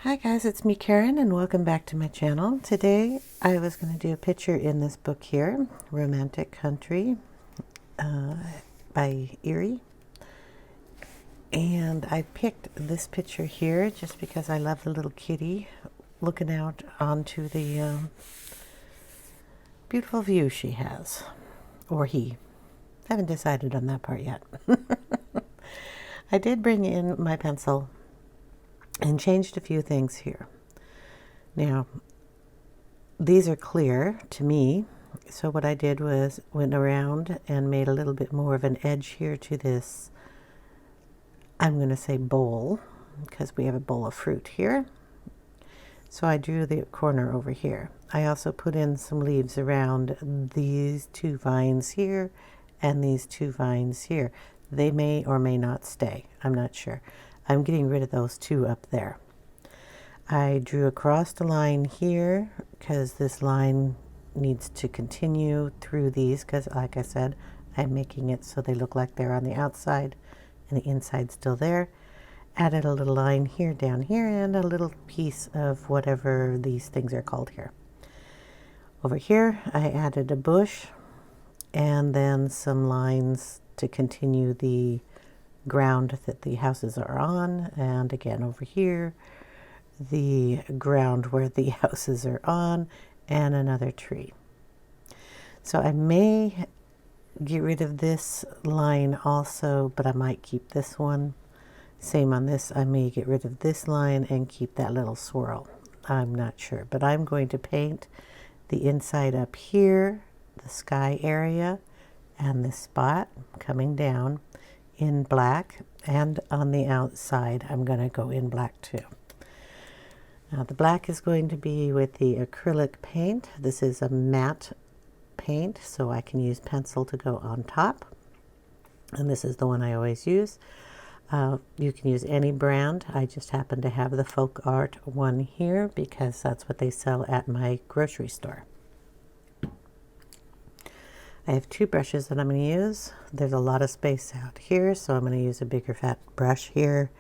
Hi guys, it's me Karen and welcome back to my channel. Today I was going to do a picture in this book here, Romantic Country by Eriy. And I picked this picture here just because I love the little kitty looking out onto the beautiful view she has. Or he. I haven't decided on that part yet. I did bring in my pencil and changed a few things here. Now, these are clear to me, so what I did was went around and made a little bit more of an edge here to this, I'm going to say bowl, because we have a bowl of fruit here. So I drew the corner over here. I also put in some leaves around these two vines here and these two vines here. They may or may not stay, I'm not sure. I'm getting rid of those two up there. I drew across the line here because this line needs to continue through these because, like I said, I'm making it so they look like they're on the outside and the inside still there. Added a little line here, down here, and a little piece of whatever these things are called here. Over here, I added a bush and then some lines to continue the ground that the houses are on, and again over here the ground where the houses are on, and another tree. So I may get rid of this line also, but I might keep this one. Same on this, I may get rid of this line and keep that little swirl. I'm not sure, but I'm going to paint the inside up here, the sky area, and this spot coming down in black, and on the outside I'm going to go in black too. Now the black is going to be with the acrylic paint. This is a matte paint, so I can use pencil to go on top, and this is the one I always use. You can use any brand. I just happen to have the Folk Art one here because that's what they sell at my grocery store. I have two brushes that I'm going to use. There's a lot of space out here, so I'm going to use a bigger fat brush here.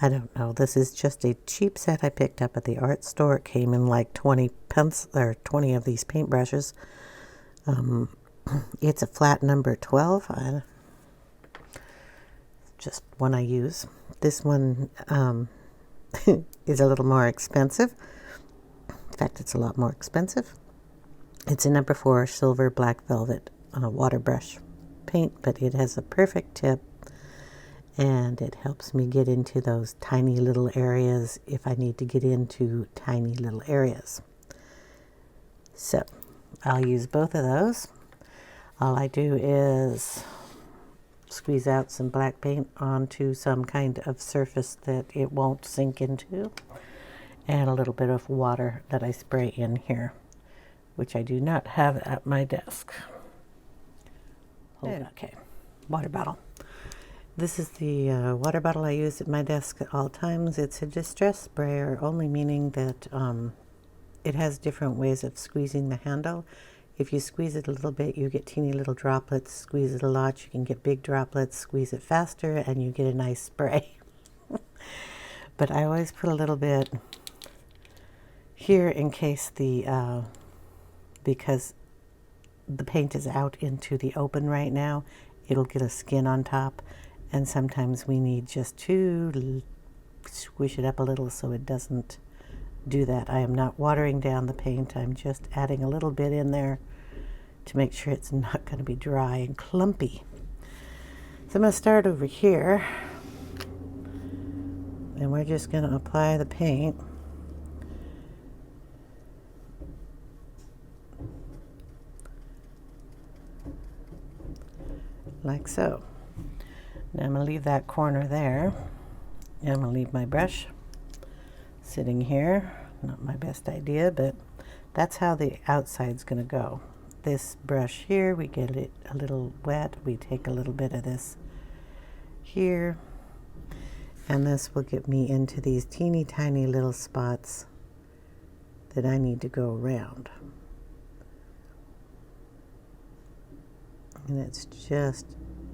I don't know. This is just a cheap set I picked up at the art store. It came in like 20 of these paint brushes. It's a flat number 12. Just one I use. This one is a little more expensive. In fact, it's a lot more expensive. It's a number 4 silver black velvet water brush paint, but it has a perfect tip and it helps me get into those tiny little areas if I need to get into tiny little areas. So I'll use both of those. All I do is squeeze out some black paint onto some kind of surface that it won't sink into, and a little bit of water that I spray in here, which I do not have at my desk. Okay, water bottle. This is the water bottle I use at my desk at all times. It's a distress sprayer, only meaning that it has different ways of squeezing the handle. If you squeeze it a little bit, you get teeny little droplets. Squeeze it a lot, you can get big droplets. Squeeze it faster, and you get a nice spray. But I always put a little bit here in case the because the paint is out into the open right now, it'll get a skin on top, and sometimes we need just to squish it up a little so it doesn't do that. I am not watering down the paint, I'm just adding a little bit in there to make sure it's not going to be dry and clumpy. So I'm going to start over here, and we're just going to apply the paint. Like so. Now I'm going to leave that corner there. And I'm going to leave my brush sitting here. Not my best idea, but that's how the outside's going to go. This brush here, we get it a little wet. We take a little bit of this here. And this will get me into these teeny tiny little spots that I need to go around. And it's just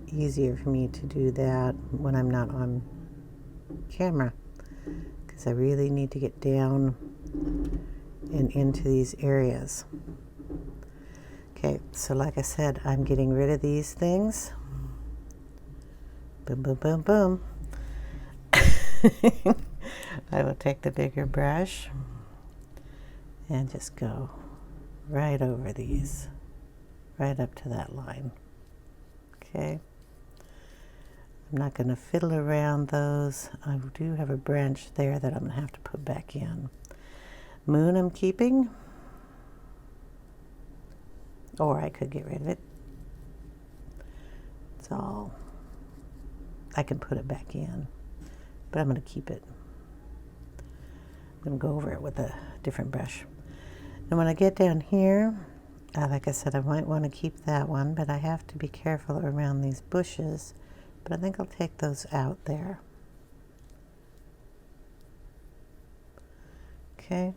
easier for me to do that when I'm not on camera, because I really need to get down and into these areas. Okay, so like I said, I'm getting rid of these things. Boom, boom, boom, boom. I will take the bigger brush and just go right over these, right up to that line. Okay. I'm not going to fiddle around those. I do have a branch there that I'm going to have to put back in. Moon I'm keeping. Or I could get rid of it. It's all, I can put it back in, but I'm going to keep it. I'm going to go over it with a different brush. And when I get down here, like I said, I might want to keep that one, but I have to be careful around these bushes. But I think I'll take those out there. Okay.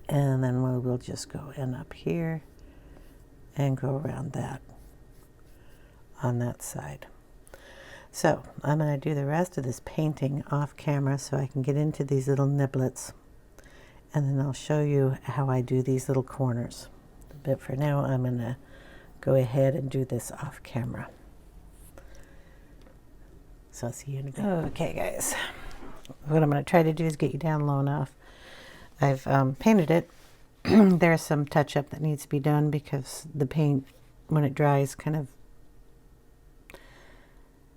And then we'll just go in up here and go around that on that side. So I'm going to do the rest of this painting off camera so I can get into these little niblets, and then I'll show you how I do these little corners. But for now, I'm going to go ahead and do this off camera. So I'll see you in a bit. Okay, guys. What I'm going to try to do is get you down low enough. I've painted it. There's some touch-up that needs to be done because the paint, when it dries, kind of,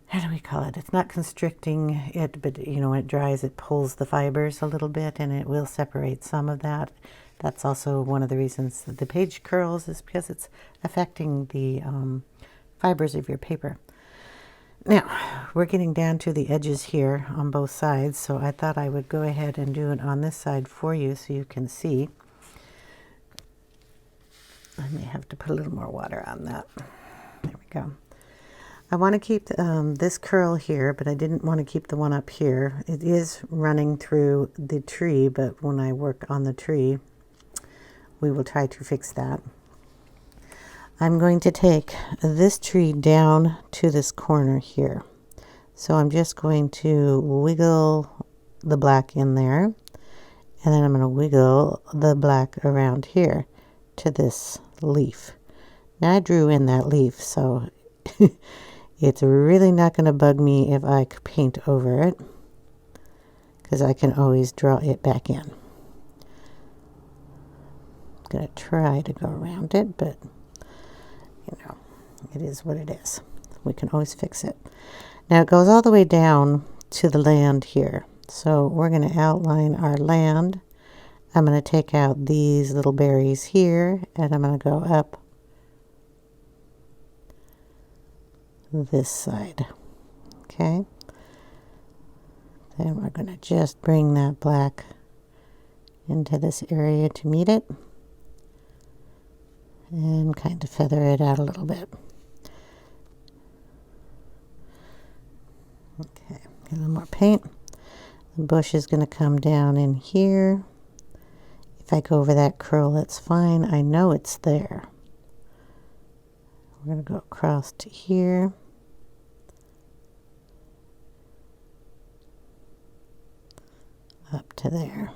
how do we call it? It's not constricting it, but you know, when it dries, it pulls the fibers a little bit, and it will separate some of that. That's also one of the reasons that the page curls, is because it's affecting the fibers of your paper. Now, we're getting down to the edges here on both sides, so I thought I would go ahead and do it on this side for you so you can see. I may have to put a little more water on that. There we go. I want to keep this curl here, but I didn't want to keep the one up here. It is running through the tree, but when I work on the tree, we will try to fix that. I'm going to take this tree down to this corner here. So I'm just going to wiggle the black in there, and then I'm going to wiggle the black around here to this leaf. Now I drew in that leaf, so it's really not going to bug me if I paint over it, because I can always draw it back in. I'm going to try to go around it, but you know, it is what it is. We can always fix it. Now it goes all the way down to the land here. So we're going to outline our land. I'm going to take out these little berries here, and I'm going to go up this side. Okay. Then we're going to just bring that black into this area to meet it, and kind of feather it out a little bit. Okay, get a little more paint. The bush is going to come down in here. If I go over that curl, that's fine. I know it's there. We're going to go across to here. Up to there.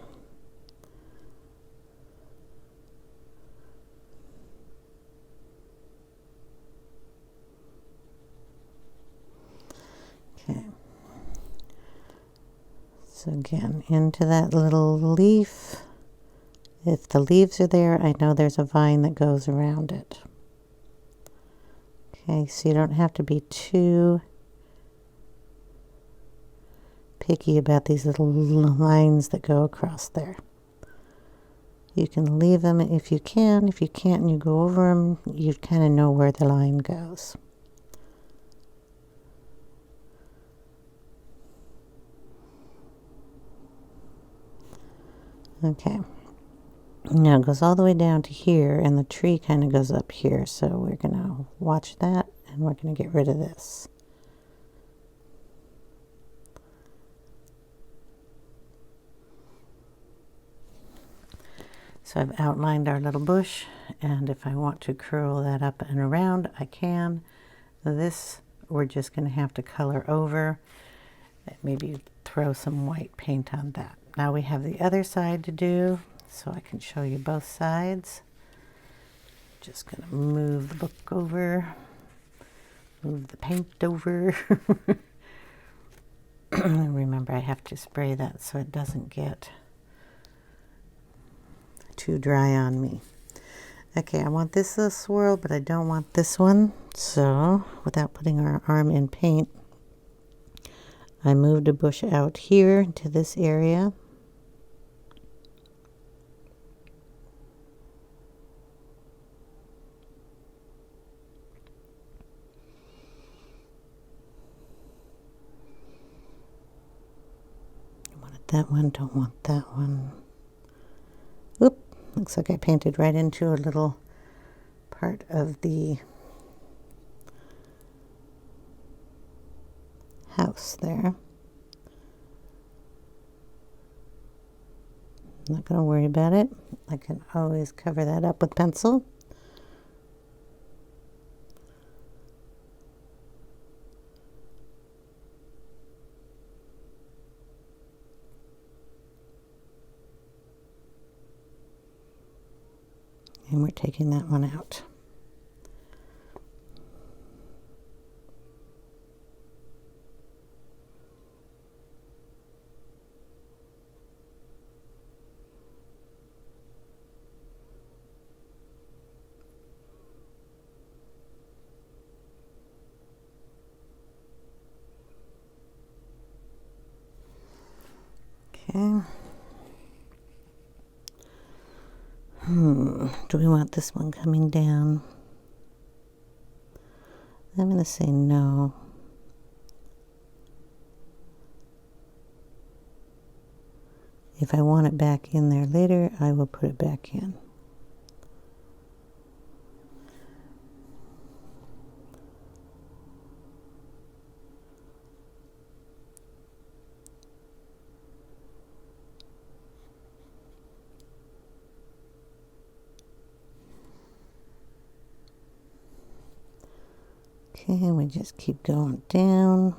Okay. So again, into that little leaf. If the leaves are there, I know there's a vine that goes around it. Okay, so you don't have to be too picky about these little lines that go across there. You can leave them if you can. If you can't and you go over them, you kind of know where the line goes. Okay. Now it goes all the way down to here, and the tree kind of goes up here. So we're going to watch that, and we're going to get rid of this. So I've outlined our little bush, and if I want to curl that up and around, I can. This we're just going to have to color over. Maybe throw some white paint on that. Now we have the other side to do, so I can show you both sides. Just gonna move the book over, move the paint over. Remember, I have to spray that so it doesn't get too dry on me. Okay, I want this little swirl, but I don't want this one. So, without putting our arm in paint, I moved a bush out here to this area. I wanted that one, don't want that one. Oop, looks like I painted right into a little part of the house there. I'm not going to worry about it. I can always cover that up with pencil. And we're taking that one out. Okay. Do we want this one coming down? I'm going to say no. If I want it back in there later, I will put it back in. Okay, we just keep going down.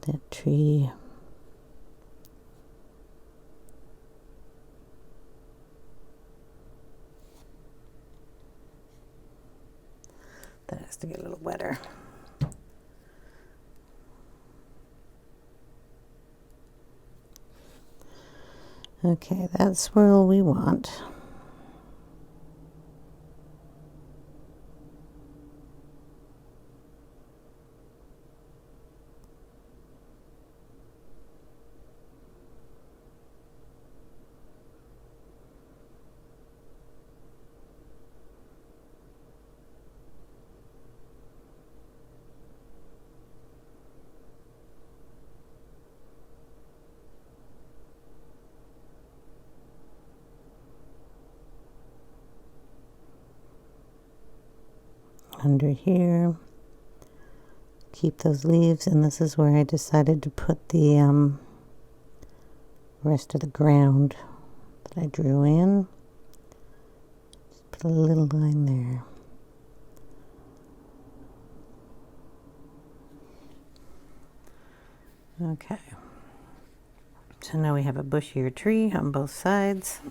That tree. That has to get a little wetter. Okay, that swirl we want. Under here, keep those leaves, and this is where I decided to put the rest of the ground that I drew in. Just put a little line there. Okay, so now we have a bushier tree on both sides.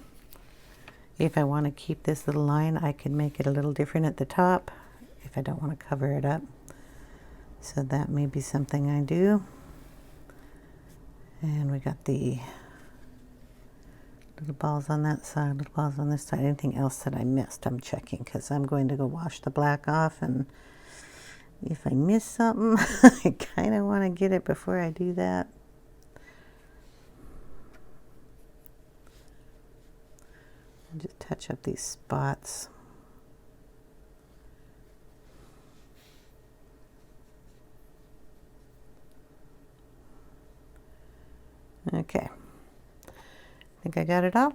If I want to keep this little line, I could make it a little different at the top if I don't want to cover it up. So that may be something I do. And we got the little balls on that side, little balls on this side. Anything else that I missed, I'm checking, because I'm going to go wash the black off, and if I miss something, I kind of want to get it before I do that. I'll just touch up these spots. Okay, I think think I got it all.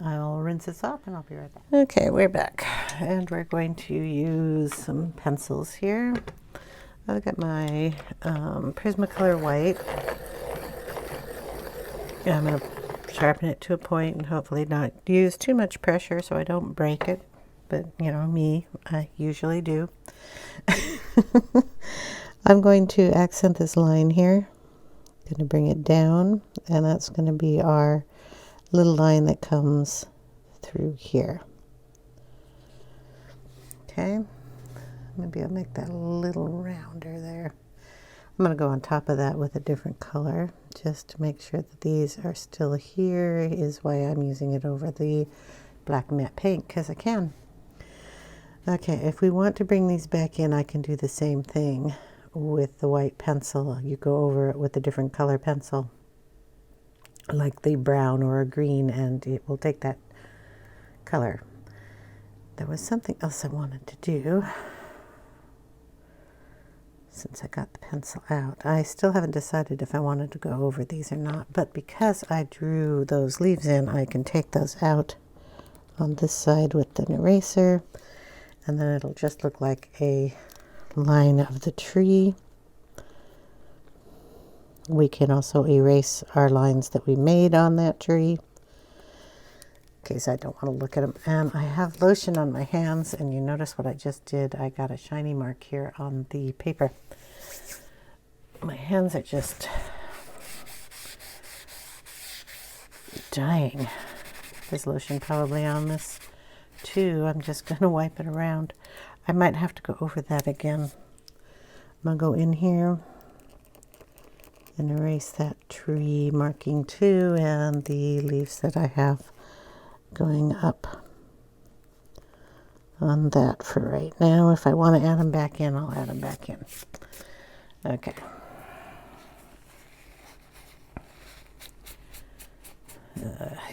I'll rinse this off and I'll be right back. Okay, we're back. And we're going to use some pencils here. I've got my Prismacolor white. I'm going to sharpen it to a point and hopefully not use too much pressure so I don't break it. But, you know, me, I usually do. I'm going to accent this line here. Going to bring it down, and that's going to be our little line that comes through here. Okay, maybe I'll make that a little rounder there. I'm going to go on top of that with a different color just to make sure that these are still here, is why I'm using it over the black matte paint, because I can. Okay, if we want to bring these back in, I can do the same thing with the white pencil. You go over it with a different color pencil, like the brown or a green, and it will take that color. There was something else I wanted to do since I got the pencil out. I still haven't decided if I wanted to go over these or not, but because I drew those leaves in, I can take those out on this side with an eraser, and then it'll just look like a line of the tree. We can also erase our lines that we made on that tree in case I don't want to look at them. And I have lotion on my hands, and you notice what I just did. I got a shiny mark here on the paper. My hands are just dying. There's lotion probably on this too. I'm just going to wipe it around. I might have to go over that again. I'm going to go in here and erase that tree marking too, and the leaves that I have going up on that for right now. If I want to add them back in, I'll add them back in. Okay.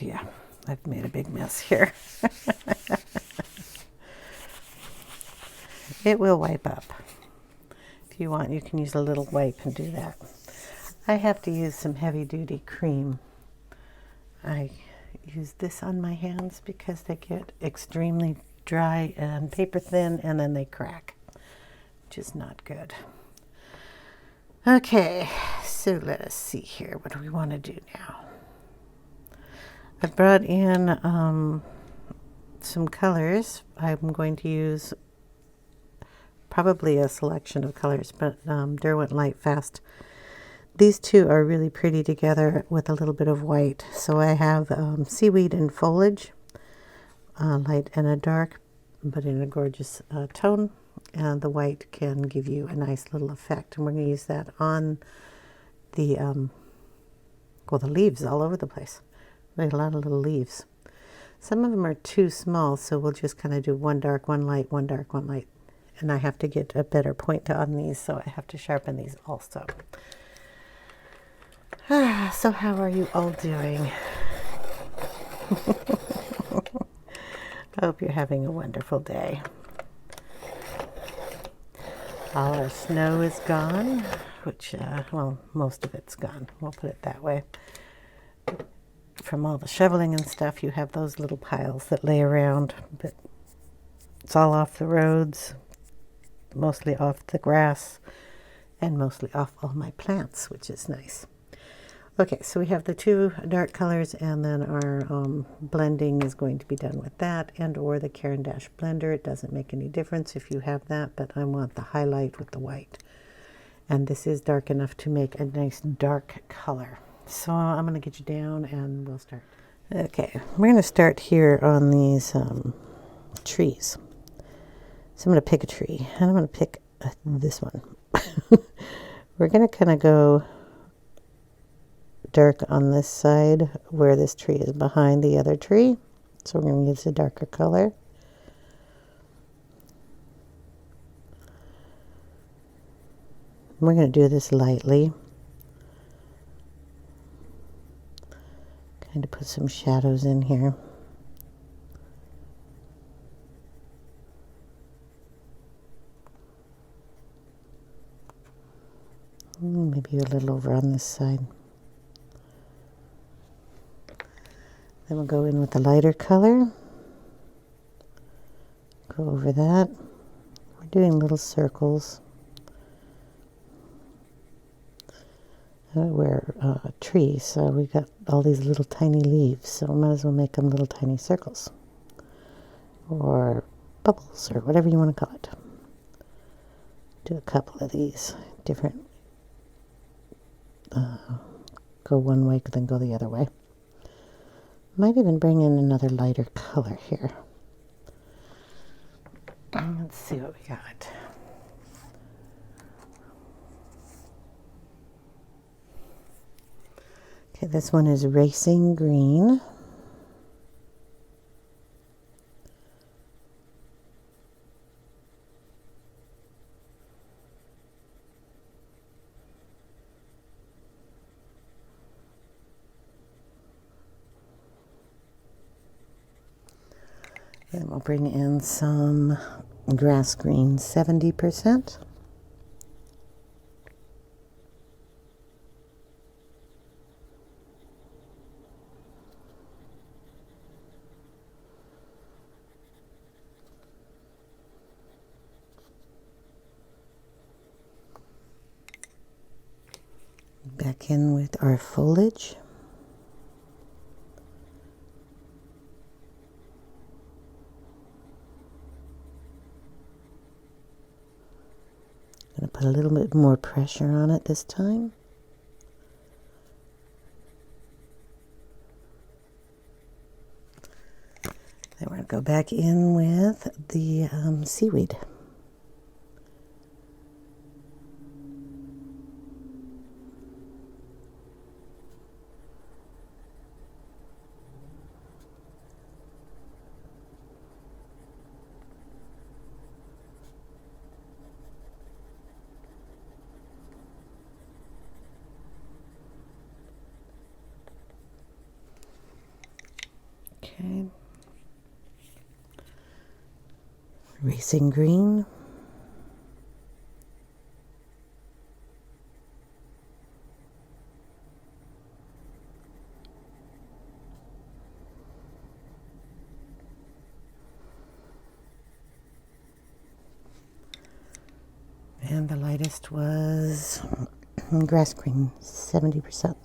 Yeah, I've made a big mess here. It will wipe up. If you want, you can use a little wipe and do that. I have to use some heavy-duty cream. I use this on my hands because they get extremely dry and paper thin, and then they crack, which is not good. Okay, so let us see here. What do we want to do now? I've brought in some colors. I'm going to use probably a selection of colors, but Derwent LightFast. These two are really pretty together with a little bit of white. So I have Seaweed and Foliage, light and a dark, but in a gorgeous tone. And the white can give you a nice little effect. And we're going to use that on the, well, the leaves all over the place. We have a lot of little leaves. Some of them are too small, so we'll just kind of do one dark, one light, one dark, one light. And I have to get a better point on these, so I have to sharpen these also. So how are you all doing? I hope you're having a wonderful day. All our snow is gone, which, well, most of it's gone. We'll put it that way. From all the shoveling and stuff, you have those little piles that lay around, but it's all off the roads, mostly off the grass, and mostly off all my plants, which is nice. Okay, so we have the two dark colors, and then our blending is going to be done with that, and or the Caran blender. It doesn't make any difference if you have that, but I want the highlight with the white. And this is dark enough to make a nice dark color. So I'm going to get you down and we'll start. Okay, we're going to start here on these trees. So I'm going to pick a tree, and I'm going to pick this one. We're going to kind of go dark on this side where this tree is behind the other tree. So we're going to use a darker color. We're going to do this lightly. Kind of put some shadows in here. Maybe a little over on this side. Then we'll go in with the lighter color. Go over that. We're doing little circles. We're a tree, so we got all these little tiny leaves, so we might as well make them little tiny circles. Or bubbles, or whatever you want to call it. Do a couple of these different. Go one way, then go the other way. Might even bring in another lighter color here. Let's see what we got. Okay, this one is Racing Green. Then we'll bring in some grass green, 70%. Back in with our foliage. Going to put a little bit more pressure on it this time. Then we're going to go back in with the seaweed. Okay. Racing green. And the lightest was grass green, 70%.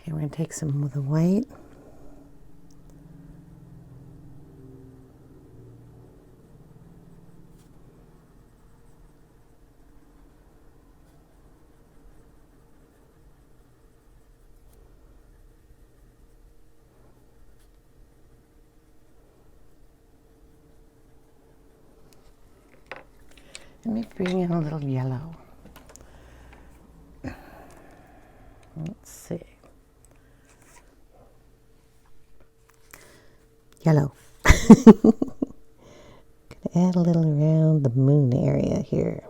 Okay, we're going to take some of the white. Let me bring in a little yellow. Let's see. Yellow. Gonna add a little around the moon area here.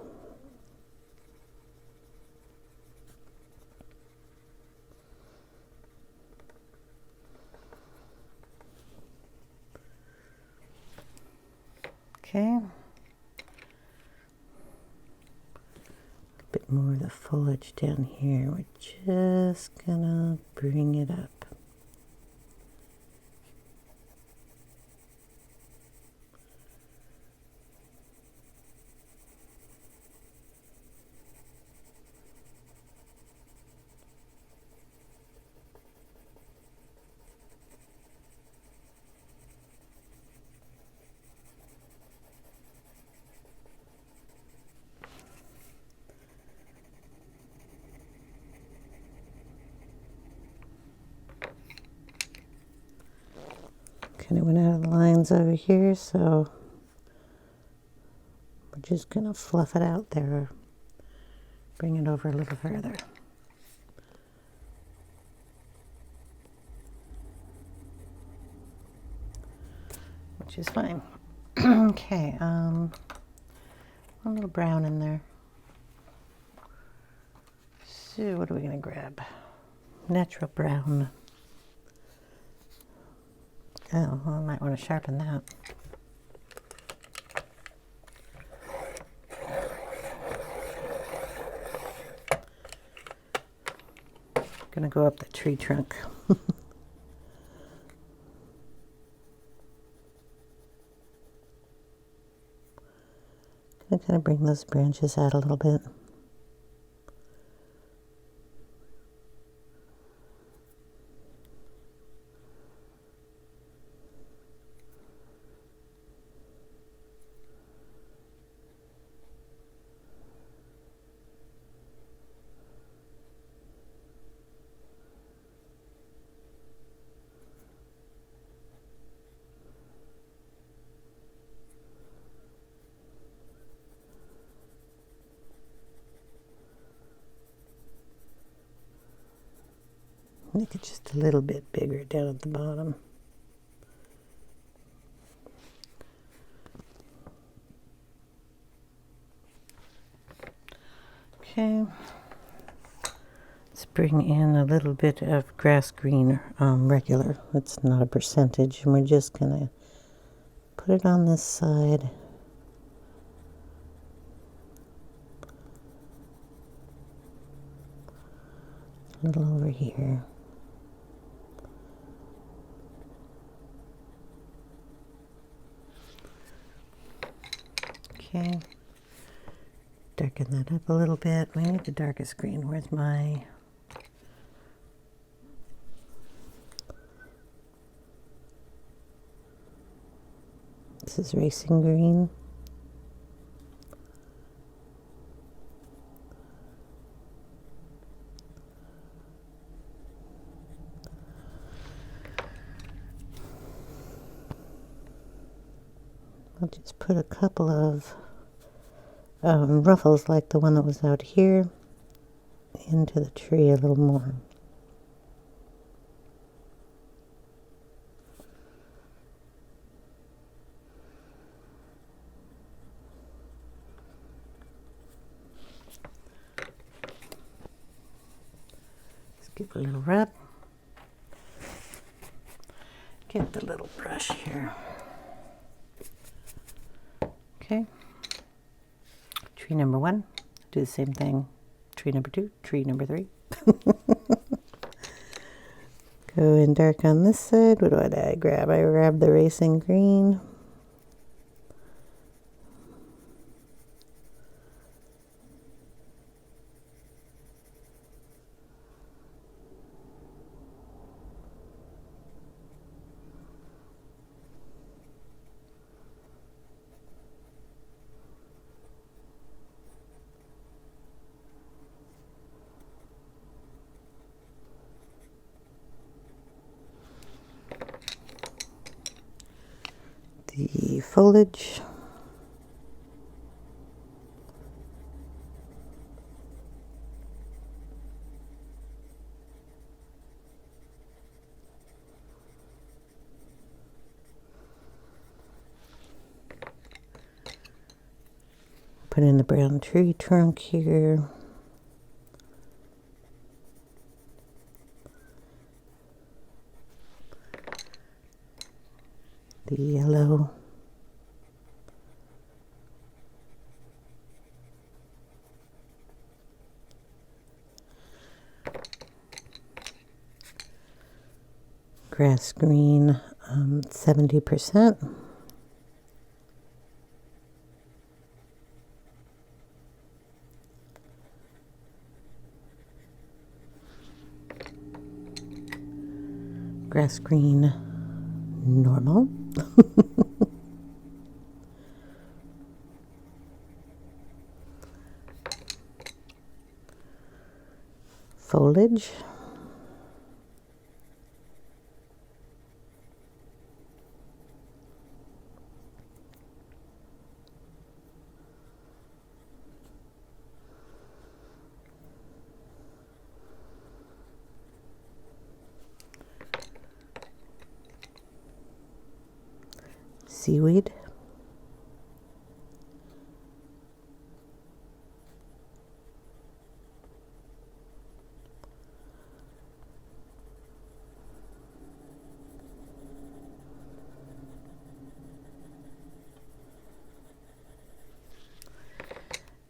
Okay. A bit more of the foliage down here. We're just gonna bring it up. Kind of went out of the lines over here, so we're just going to fluff it out there, bring it over a little further. Which is fine. Okay, a little brown in there. So what are we going to grab? Natural brown. Oh, well, I might want to sharpen that. Gonna go up the tree trunk. Gonna kind of bring those branches out a little bit. Make it just a little bit bigger down at the bottom. Okay. Let's bring in a little bit of grass green regular. It's not a percentage, and we're just gonna put it on this side. A little over here. Okay, darken that up a little bit. We need the darkest green. Where's my... This is racing green. I'll just put a couple of ruffles like the one that was out here into the tree a little more. Just give it a little rub. Get the little brush here. Okay. Tree number 1, do the same thing. Tree number 2, tree number 3. Go in dark on this side. What did I grab? I grabbed the racing green. The foliage. Put in the brown tree trunk here. The yellow. Grass green, 70%. Grass green, normal. Foliage. Seaweed.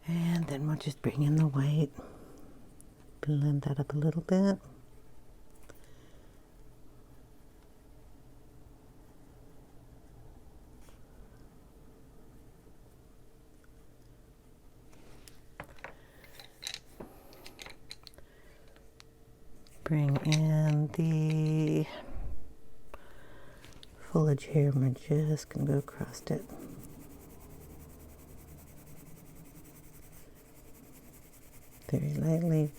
And then we'll just bring in the white, blend that up a little bit. Bring in the foliage here, and we're just going to go across it. Very lightly.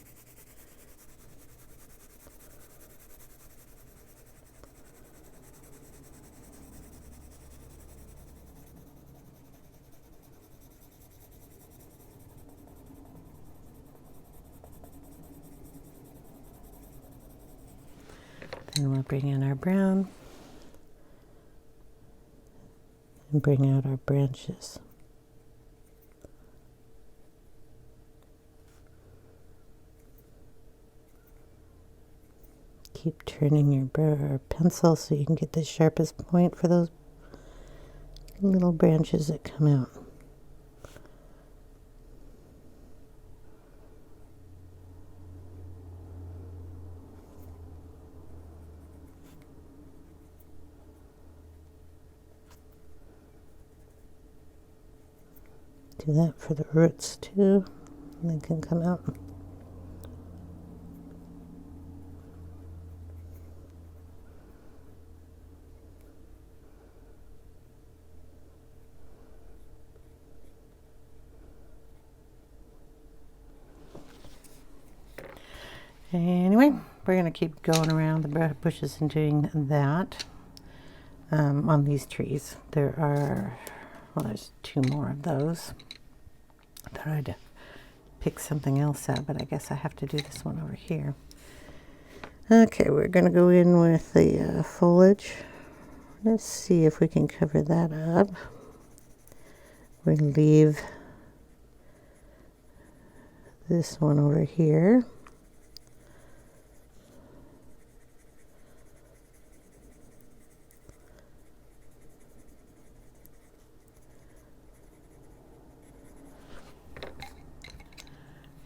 Then we'll bring in our brown and bring out our branches. Keep turning your pencil so you can get the sharpest point for those little branches that come out. Do that for the roots too, and they can come out. Anyway, we're going to keep going around the bushes and doing that on these trees. There are, well, there's 2 more of those. I thought I'd pick something else out, but I guess I have to do this one over here. Okay, we're going to go in with the foliage. Let's see if we can cover that up. We'll leave this one over here.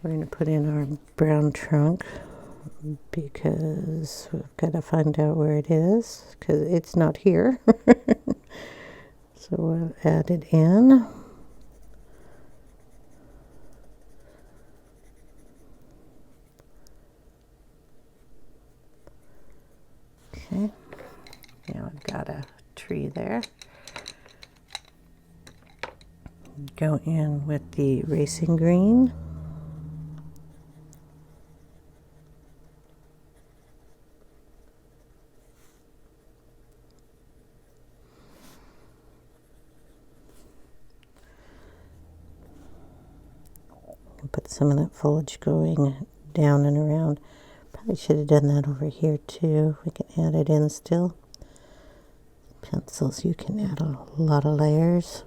We're going to put in our brown trunk because we've got to find out where it is because it's not here. So we'll add it in. Okay, now I've got a tree there. Go in with the racing green. Put some of that foliage going down and around. Probably should have done that over here too. We can add it in still. Pencils, you can add a lot of layers.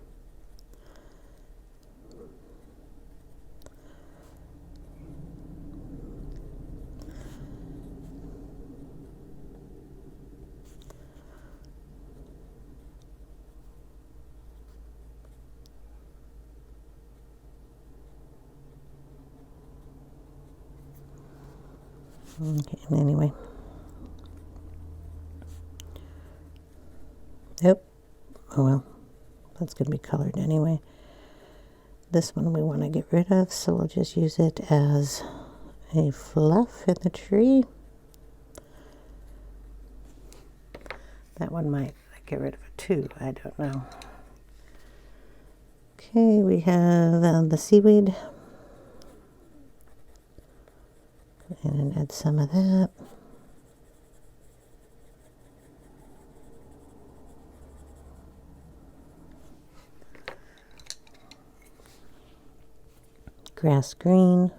Okay, anyway. Yep. Oh well, that's going to be colored anyway. This one we want to get rid of, so we'll just use it as a fluff in the tree. That one might get rid of it too, I don't know. Okay, we have the seaweed. And add some of that. Grass green.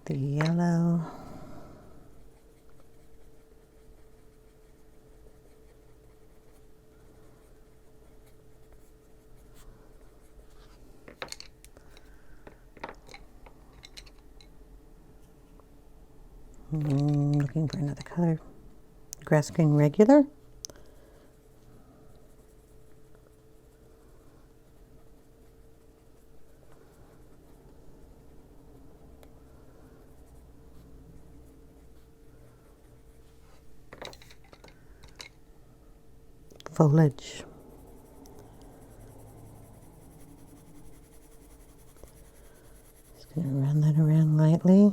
The yellow. Looking for another color. Grass green regular. Foliage. Just going to run that around lightly.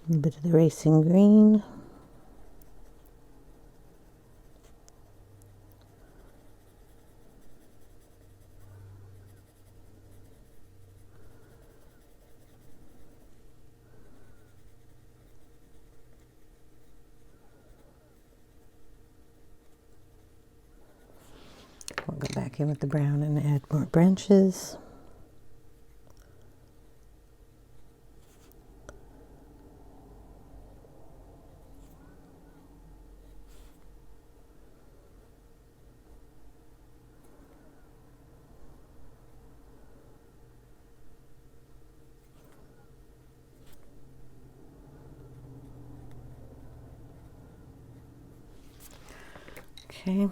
A bit of the racing green. We'll go back in with the brown and add more branches. Okay,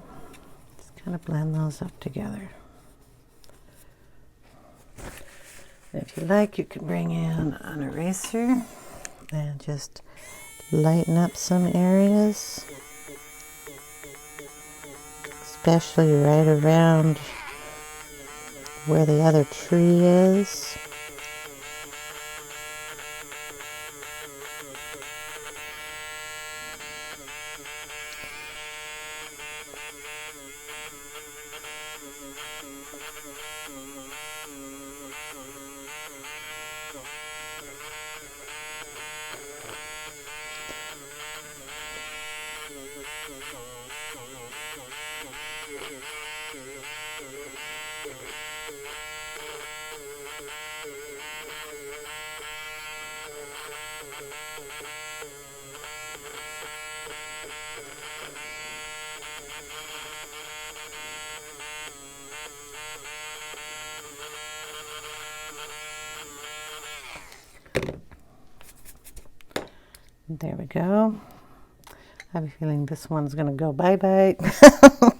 just kind of blend those up together. If you like, you can bring in an eraser and just lighten up some areas, especially right around where the other tree is. There we go. I have a feeling this one's going to go bye-bye.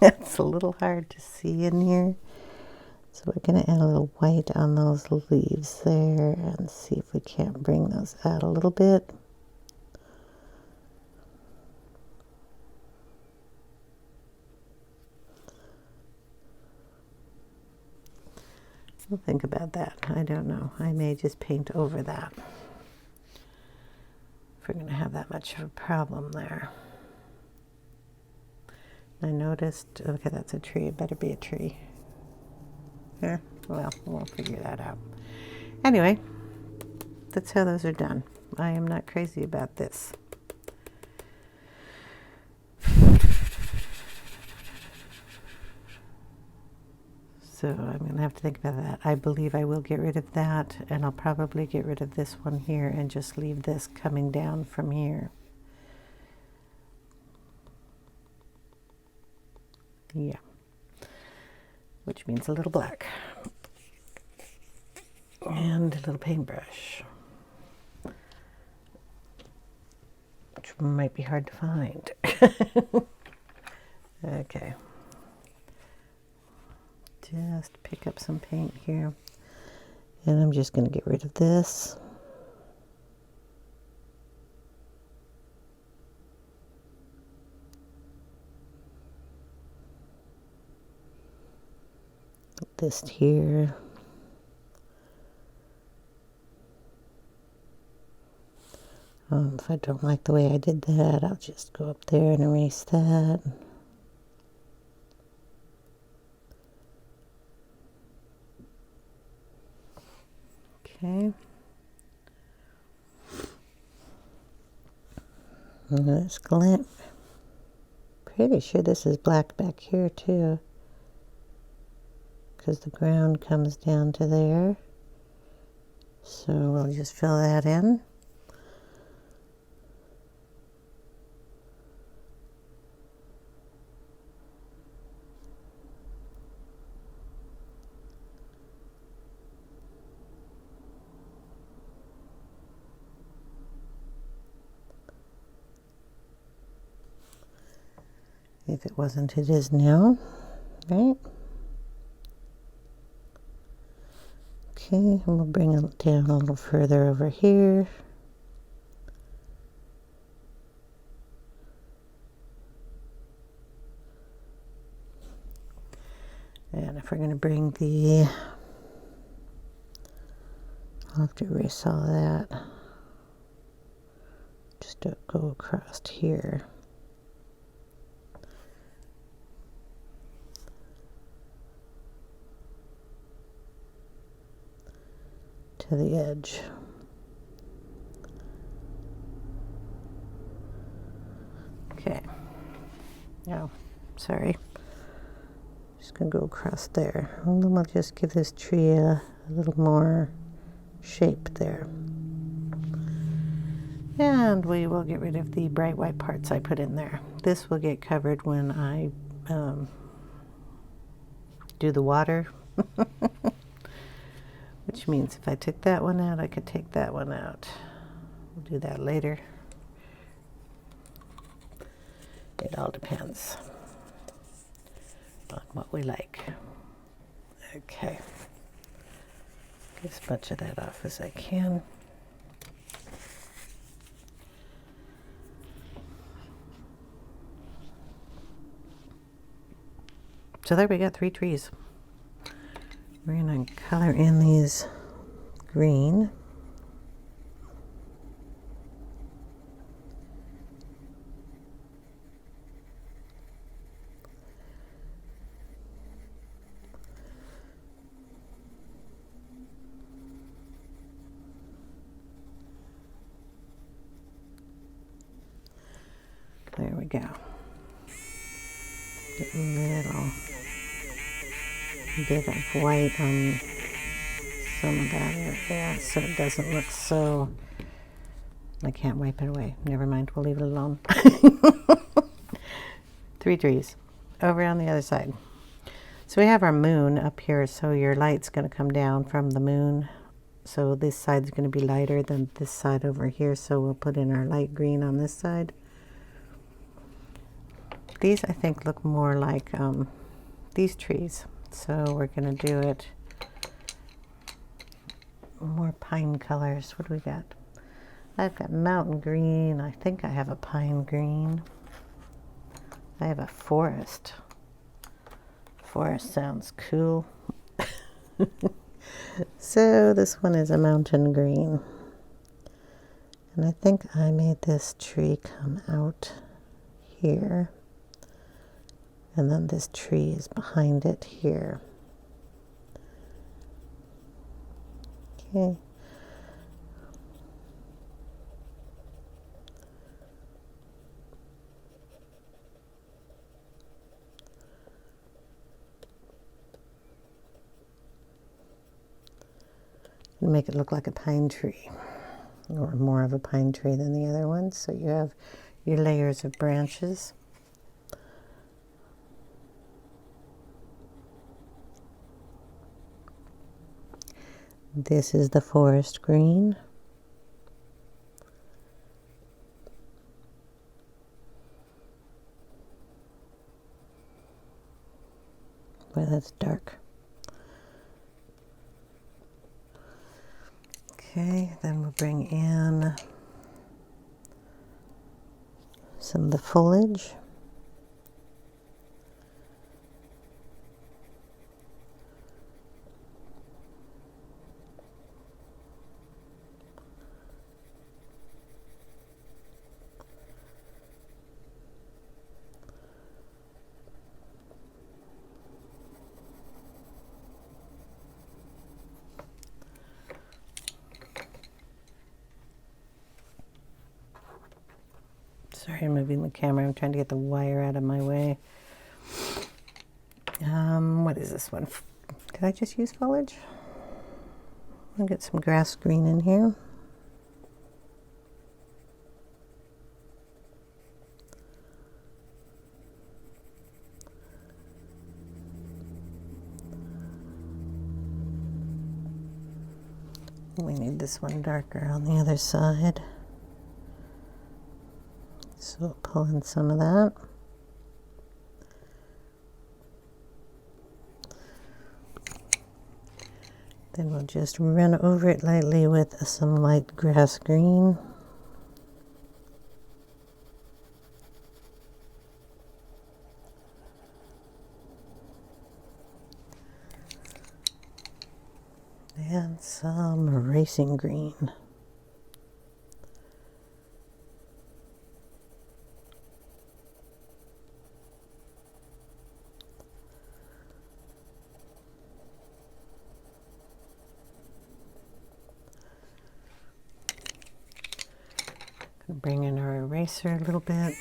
It's a little hard to see in here. So we're going to add a little white on those leaves there and see if we can't bring those out a little bit. We'll think about that. I don't know. I may just paint over that if we're going to have that much of a problem there. I noticed, okay, that's a tree. It better be a tree. Yeah, well, we'll figure that out. Anyway, that's how those are done. I am not crazy about this. So I'm going to have to think about that. I believe I will get rid of that, and I'll probably get rid of this one here and just leave this coming down from here. Yeah. Which means a little black. And a little paintbrush. Which might be hard to find. Okay. Just pick up some paint here. And I'm just going to get rid of this. This here. If I don't like the way I did that, I'll just go up there and erase that. Okay. And this glint. Pretty sure this is black back here too, because the ground comes down to there. So we'll just fill that in. If it wasn't, it is now, right? Okay, and we'll bring it down a little further over here. And if we're going to bring the, I'll have to erase all that. Just to go across here. To the edge. Okay. No, sorry. Just gonna go across there. And then we'll just give this tree a little more shape there. And we will get rid of the bright white parts I put in there. This will get covered when I do the water. Which means if I took that one out, I could take that one out. We'll do that later. It all depends on what we like. Okay. Get as much of that off as I can. So there we got 3 trees. We're going to color in these green. There we go. Get a little bit of white on some of that area so it doesn't look so, I can't wipe it away. Never mind, we'll leave it alone. 3 trees over on the other side. So we have our moon up here, so your light's going to come down from the moon. So this side's going to be lighter than this side over here, so we'll put in our light green on this side. These I think look more like these trees. So we're going to do it more pine colors. What do we got? I've got mountain green. I think I have a pine green. I have a forest. Forest sounds cool. So this one is a mountain green. And I think I made this tree come out here. And then this tree is behind it here. Okay. And make it look like a pine tree, or more of a pine tree than the other ones. So you have your layers of branches. This is the forest green. Boy, that's dark. Okay, then we'll bring in some of the foliage. Sorry, I'm moving the camera. I'm trying to get the wire out of my way. What is this one? Did I just use foliage? I'll get some grass green in here. We need this one darker on the other side. So we'll pull in some of that. Then we'll just run over it lightly with some light grass green. And some racing green. Bring in our eraser a little bit.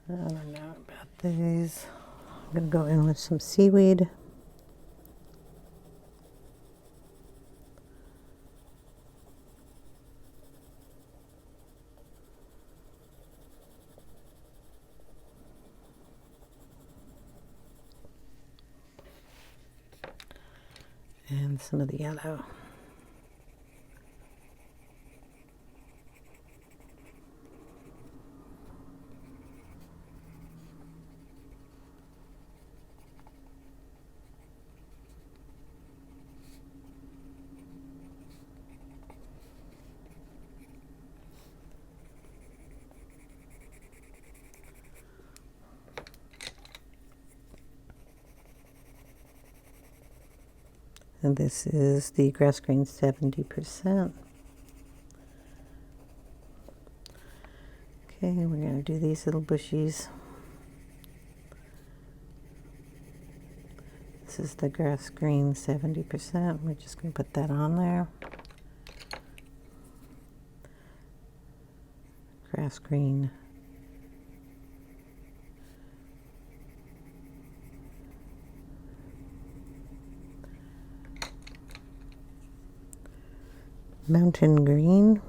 I don't know about these. I'm going to go in with some seaweed. And some of the yellow. And this is the grass green 70%. Okay, we're going to do these little bushies. This is the grass green 70%. We're just going to put that on there. Grass green. Mountain green.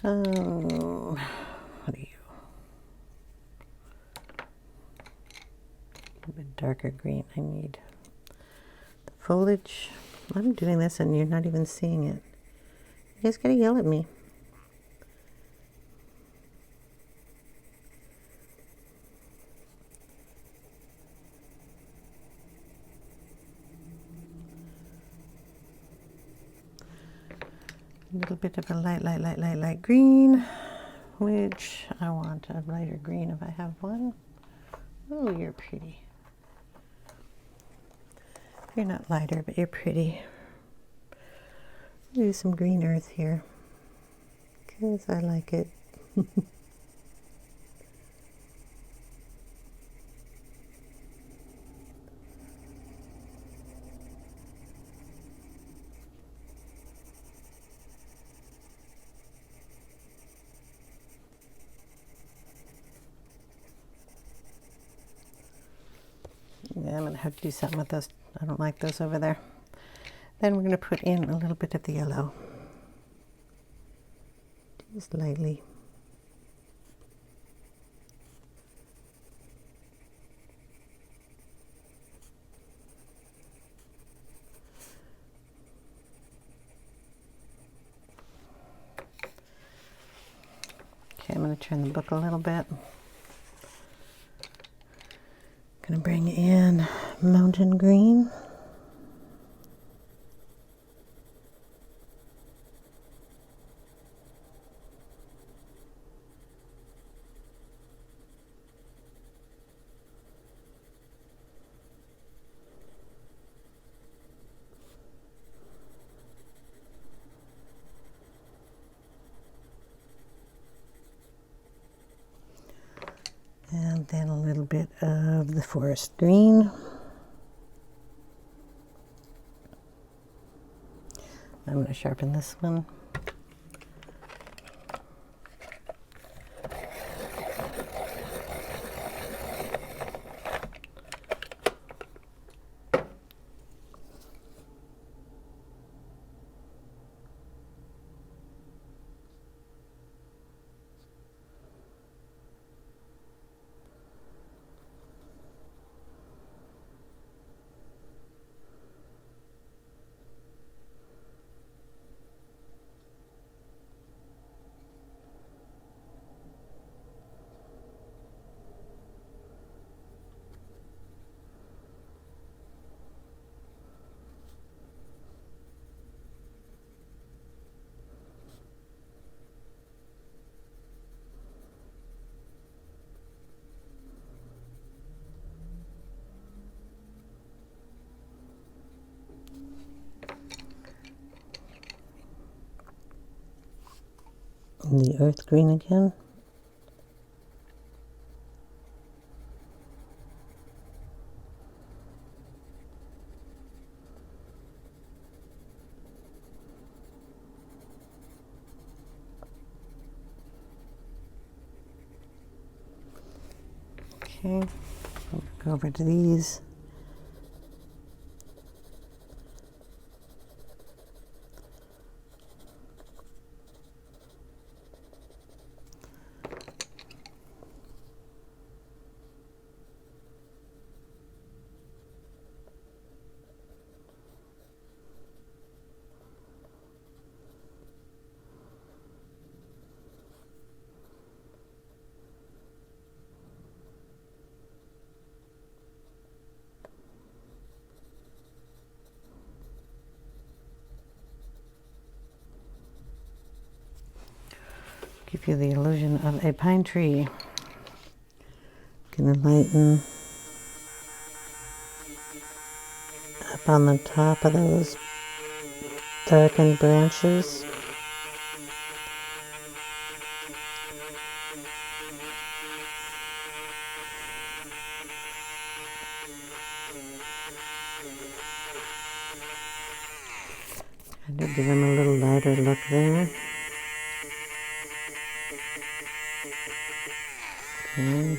What are you? A bit darker green. I need the foliage. I'm doing this and you're not even seeing it. You guys gotta yell at me. A little bit of a light green, which I want a lighter green if I have one. Oh, you're pretty. You're not lighter, but you're pretty. Do some green earth here, because I like it. Yeah, I'm going to have to do something with those. I don't like those over there. Then we're going to put in a little bit of the yellow. Just lightly. Okay, I'm going to turn the book a little bit. Gonna bring in mountain green. And then a little bit of the forest green. I'm going to sharpen this one. And the earth green again. Okay, we'll go over to these. Give you the illusion of a pine tree. Gonna lighten up on the top of those darkened branches. Kind of give them a little lighter look there. Okay.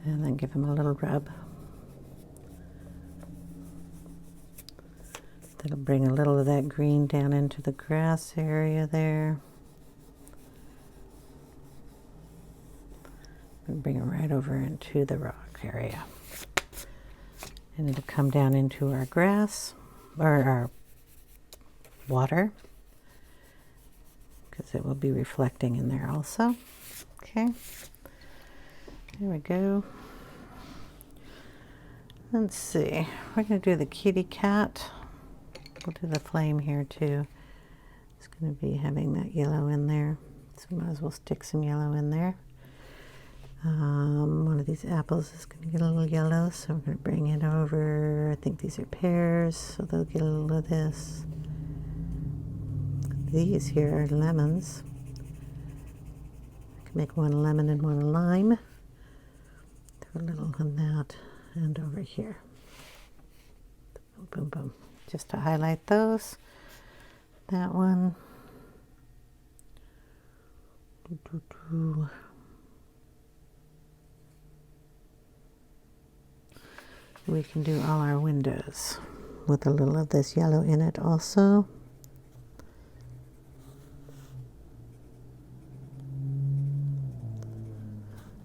And then give them a little rub. That'll bring a little of that green down into the grass area there. And bring it right over into the rock area. And it'll come down into our grass, or our water, because it will be reflecting in there also. Okay, there we go. Let's see, we're going to do the kitty cat. We'll do the flame here too. It's going to be having that yellow in there, so we might as well stick some yellow in there. One of these apples is going to get a little yellow, so I'm going to bring it over. I think these are pears, so they'll get a little of this. These here are lemons. I can make one lemon and one lime. Throw a little on that and over here. Boom, boom, boom. Just to highlight those. That one. Doo, doo, doo. We can do all our windows with a little of this yellow in it also.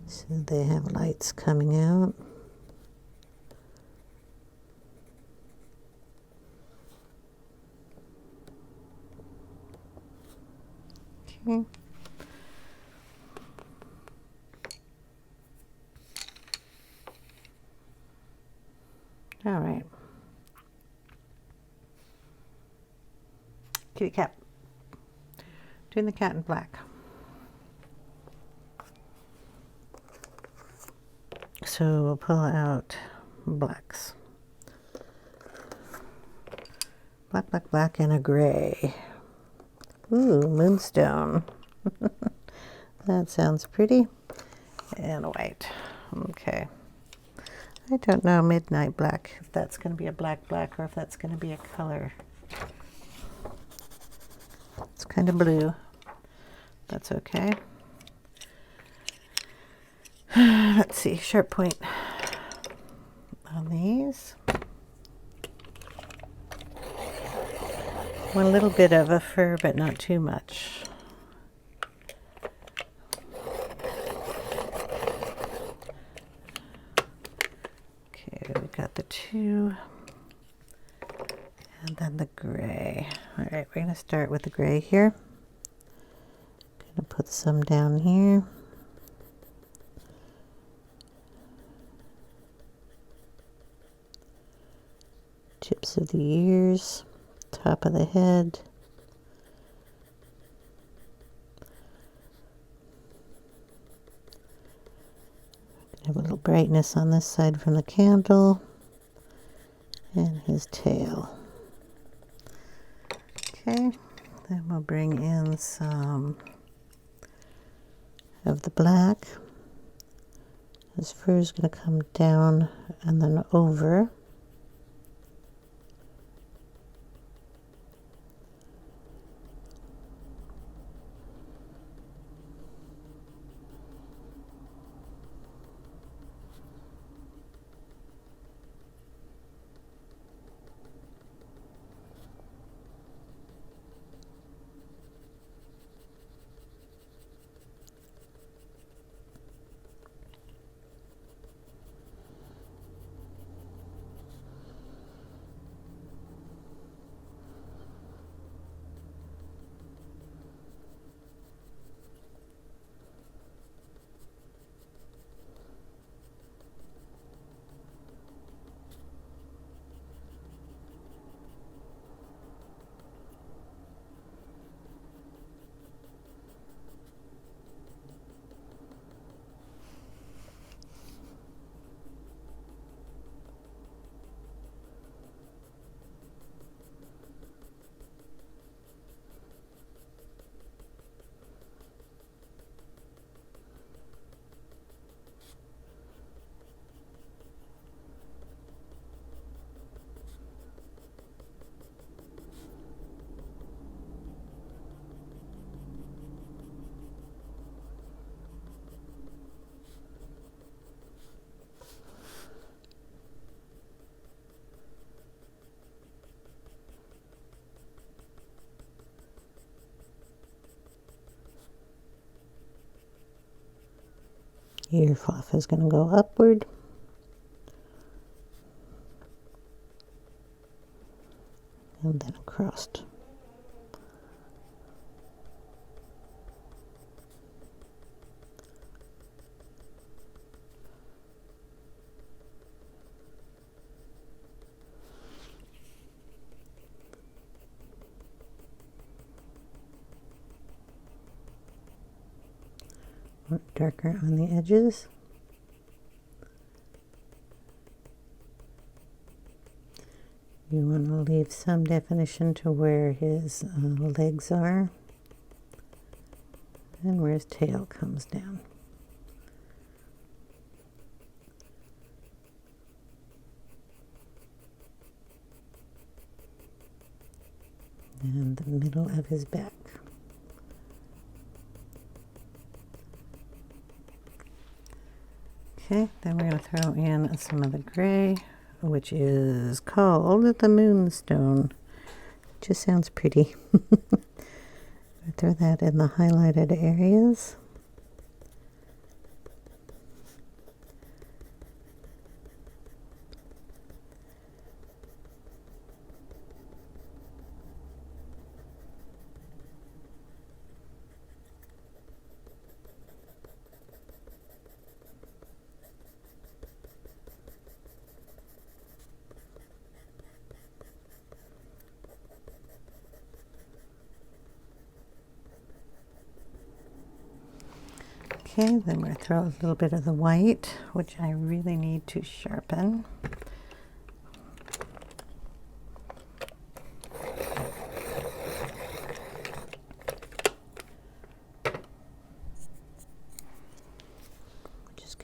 So they have lights coming out. Okay. All right. Kitty cat. Doing the cat in black. So we'll pull out blacks. Black, black, black, and a gray. Ooh, Moonstone. That sounds pretty. And a white. Okay. I don't know, Midnight Black, if that's going to be a black black or if that's going to be a color. It's kind of blue. That's okay. Let's see, sharp point on these. One little bit of a fur, but not too much. Okay, we got the two. And then the gray. All right, we're going to start with the gray here. Going to put some down here. Tips of the ears, top of the head. Have a little brightness on this side from the candle. And his tail. Okay, then we'll bring in some of the black. His fur is going to come down and then over. Ear fluff is going to go upward. And then across. Darker on the edges. You want to leave some definition to where his legs are and where his tail comes down. And the middle of his back. Okay, then we're going to throw in some of the gray, which is called the Moonstone. Just sounds pretty. Throw that in the highlighted areas. Okay, then we're going to throw a little bit of the white, which I really need to sharpen.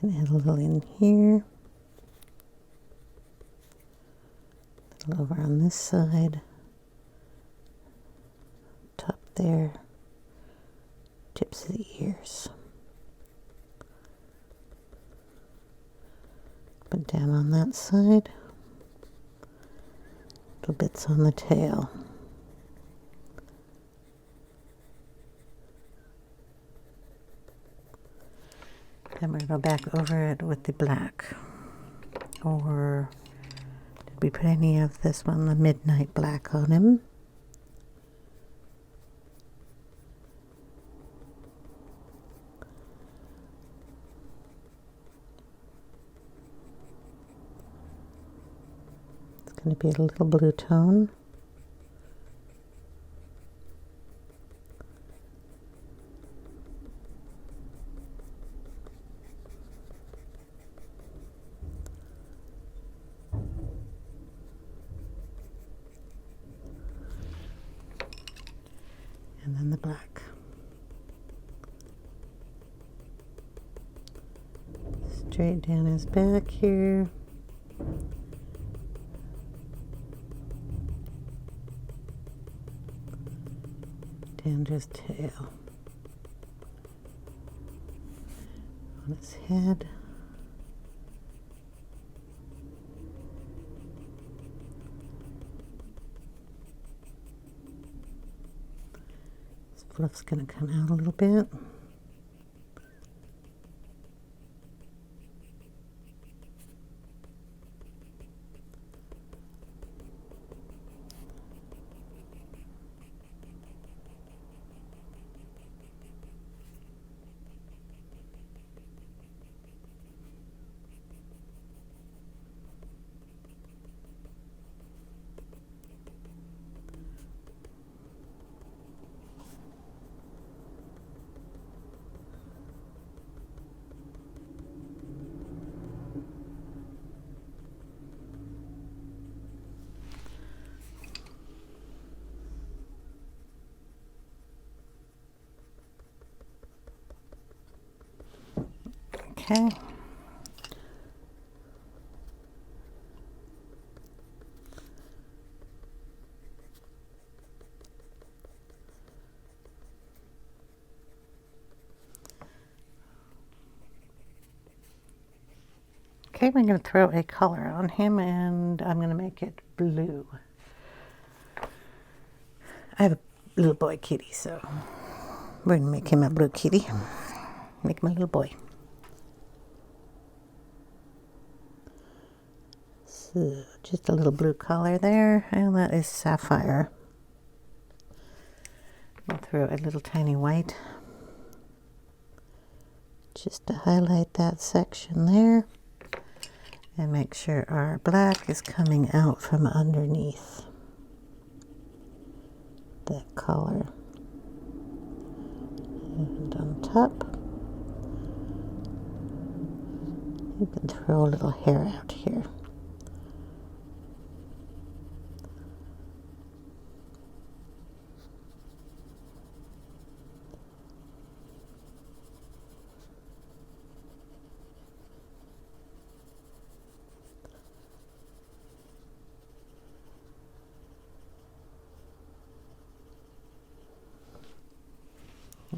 can add a little in here. A little over on this side. Top there. Tips of the ears. Put down on that side. Little bits on the tail. Then we're going to go back over it with the black. Or did we put any of this one, the midnight black, on him? It's going to be a little blue tone. And then the black. Straight down his back here. Down his tail. On his head. Fluff's going to come out a little bit. Okay. Okay, we're going to throw a color on him, and I'm going to make it blue. I have a little boy kitty, so we're going to make him a blue kitty. Make him a little boy. So just a little blue color there, and that is Sapphire. We'll throw a little tiny white just to highlight that section there. And make sure our black is coming out from underneath that color. And on top, you can throw a little hair out here.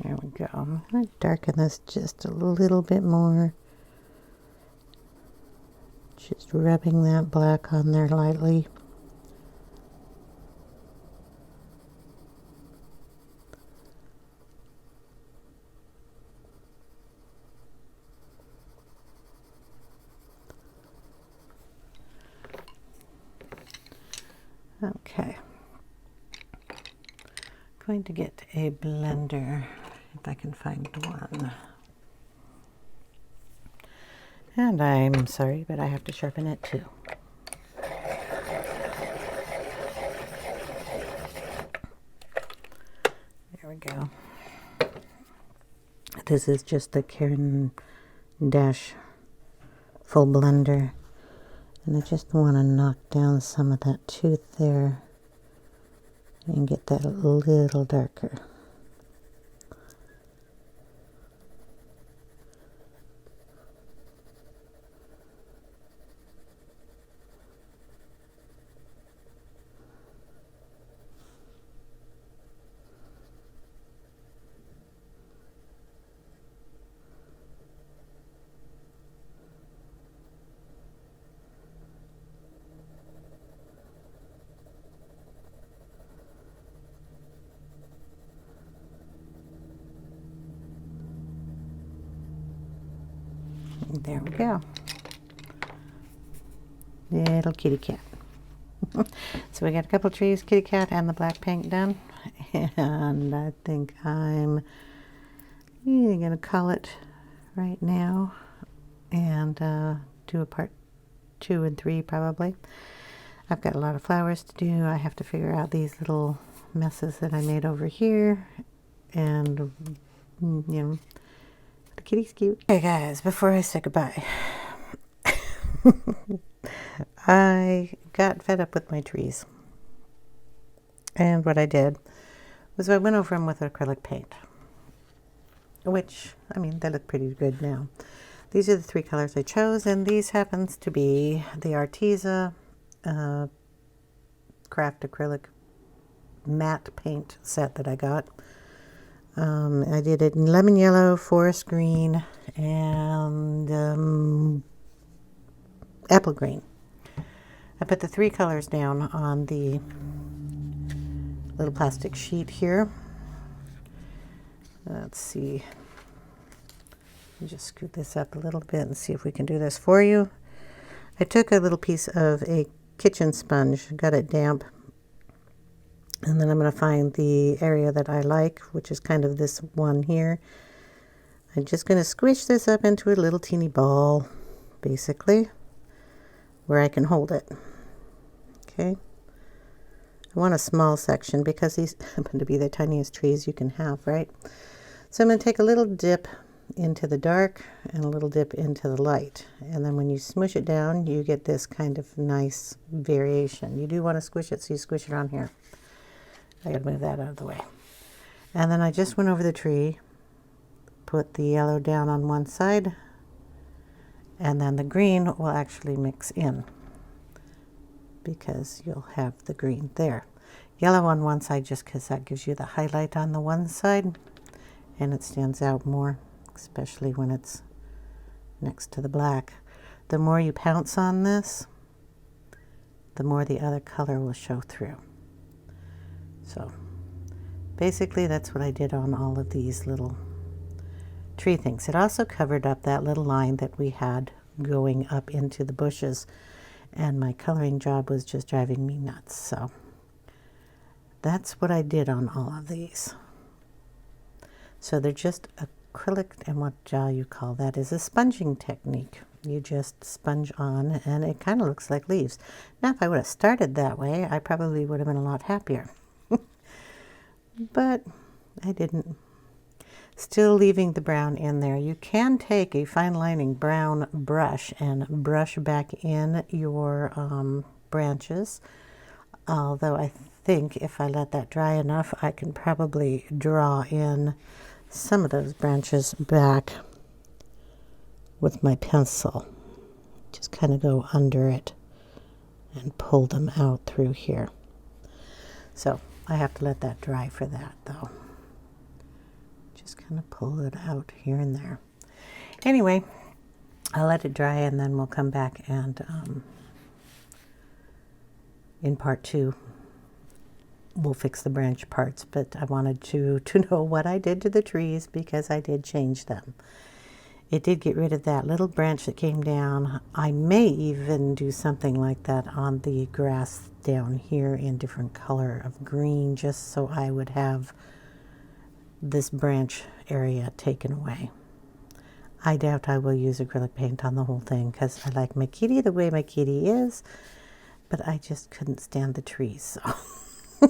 There we go. I'm going to darken this just a little bit more. Just rubbing that black on there lightly. Okay. Going to get a blender if I can find one. And I'm sorry, but I have to sharpen it too. There we go. This is just the Caran Dash full blender. And I just want to knock down some of that tooth there and get that a little darker. There we go. Little kitty cat. So we got a couple trees, kitty cat, and the black paint done. And I think I'm going to call it right now and do a part 2 and 3 probably. I've got a lot of flowers to do. I have to figure out these little messes that I made over here. And, you know, the kitty's cute. Okay guys, before I say goodbye, I got fed up with my trees. And what I did was I went over them with acrylic paint. Which, I mean, they look pretty good now. These are the 3 colors I chose, and these happens to be the Arteza Craft Acrylic Matte Paint set that I got. I did it in lemon yellow, forest green, and apple green. I put the 3 colors down on the little plastic sheet here. Let's see. Let me just scoot this up a little bit and see if we can do this for you. I took a little piece of a kitchen sponge, got it damp, and then I'm going to find the area that I like, which is kind of this one here. I'm just going to squish this up into a little teeny ball, basically, where I can hold it. Okay. I want a small section because these happen to be the tiniest trees you can have, right? So I'm going to take a little dip into the dark and a little dip into the light. And then when you smush it down, you get this kind of nice variation. You do want to squish it, so you squish it on here. I got to move that out of the way. And then I just went over the tree, put the yellow down on one side, and then the green will actually mix in because you'll have the green there. Yellow on one side just because that gives you the highlight on the one side and it stands out more, especially when it's next to the black. The more you pounce on this, the more the other color will show through. So basically that's what I did on all of these little tree things. It also covered up that little line that we had going up into the bushes, and my coloring job was just driving me nuts. So that's what I did on all of these. So they're just acrylic, and what you call that is a sponging technique. You just sponge on and it kind of looks like leaves. Now if I would have started that way, I probably would have been a lot happier. But I didn't. Still leaving the brown in there. You can take a fine lining brown brush and brush back in your branches. Although I think if I let that dry enough, I can probably draw in some of those branches back with my pencil. Just kind of go under it and pull them out through here. So I have to let that dry for that though. Just kind of pull it out here and there. Anyway, I'll let it dry and then we'll come back and in part 2 we'll fix the branch parts, but I wanted to know what I did to the trees because I did change them. It did get rid of that little branch that came down. I may even do something like that on the grass down here in different color of green, just so I would have this branch area taken away. I doubt I will use acrylic paint on the whole thing because I like my kitty the way my kitty is, but I just couldn't stand the trees, so I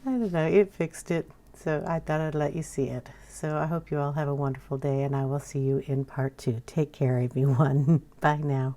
don't know, it fixed it, so I thought I'd let you see it. So I hope you all have a wonderful day, and I will see you in part 2. Take care, everyone. Bye now.